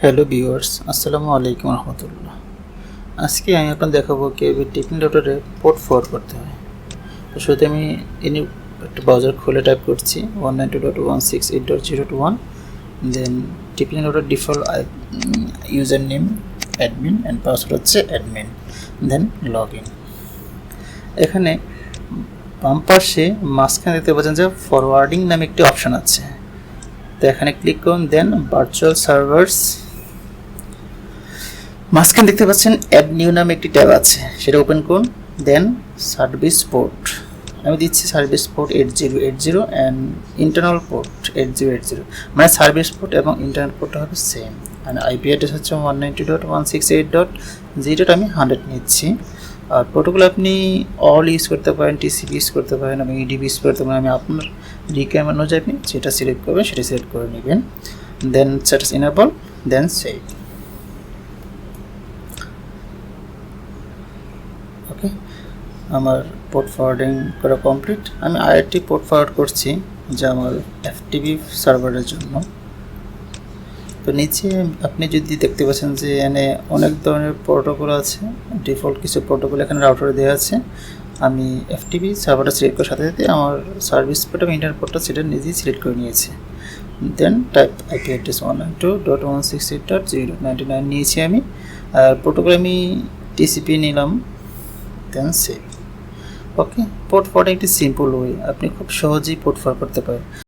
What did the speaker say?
Hello viewers, আসসালামু আলাইকুম রহমতুল্লাহ। আজকে আমি আপনাদের দেখাবো কীভাবে টিপিং রুটারে পোর্ট ফরওয়ার্ড করতে হয়। তো শুরুতে আমি একটা ব্রাউজার খুলে টাইপ করছি 192.168.0.1, then typing router default user name admin and password হচ্ছে অ্যাডমিন, দেন লগ ইন। এখানে বাম পাশে মাঝখানে দেখতে পাচ্ছেন যে ফরওয়ার্ডিং নামে একটি অপশান আছে, তো এখানে ক্লিক করুন। দেন ভার্চুয়াল সার্ভার্স, মাঝখানে দেখতে পাচ্ছেন অ্যাড নিউ নামে একটি ট্যাব আছে, সেটা ওপেন করুন। দেন সার্ভিস পোর্ট আমি দিচ্ছি service port 8080 and internal port 8080, মানে সার্ভিস পোর্ট এবং ইন্টারনাল পোর্টটা হবে সেম। অ্যান্ড আইপি অ্যাড্রেস হচ্ছে 192.168.0. আমি 100 নিচ্ছি। আর প্রোটোকল আপনি অল ইউজ করতে পারেন, টিসিপি ইউজ করতে পারেন, আমি ইডিপি ইউজ করতে পারেন। আমি আপনার রিকোয়ারমেন্ট অনুযায়ী আপনি যেটা সিলেক্ট করবেন সেটা সিলেক্ট করে নেবেন। দেন স্ট্যাটাস ইনেবল, দেন সেভ। ওকে, আমার পোর্ট ফরওয়ার্ডিং করা কমপ্লিট। আমি আরেকটি পোর্ট ফরওয়ার্ড করছি যা আমার এফটিপি সার্ভারের জন্য। তো নিচে আপনি যদি দেখতে পাচ্ছেন যে এখানে অনেক ধরনের প্রোটোকল আছে, ডিফল্ট কিছু প্রোটোকল এখানে রাউটারে দেওয়া আছে। আমি এফটিপি সার্ভারটা সিলেক্ট করার সাথে সাথে আমার সার্ভিস পোর্ট এবং ইন্টারনেট পোর্টটা সেটা নিজেই সিলেক্ট করে নিয়েছি। দেন টাইপ আইপি অ্যাড্রেস 192.168.0.99 নিয়েছি আমি। আর প্রোটোকল আমি টিসিপি নিলাম, দেন সেভ। ওকে, পোর্ট ফরওয়ার্ডিং একটি সিম্পল ওয়ে, আপনি খুব সহজেই পোর্ট ফরওয়ার্ড করতে পারেন।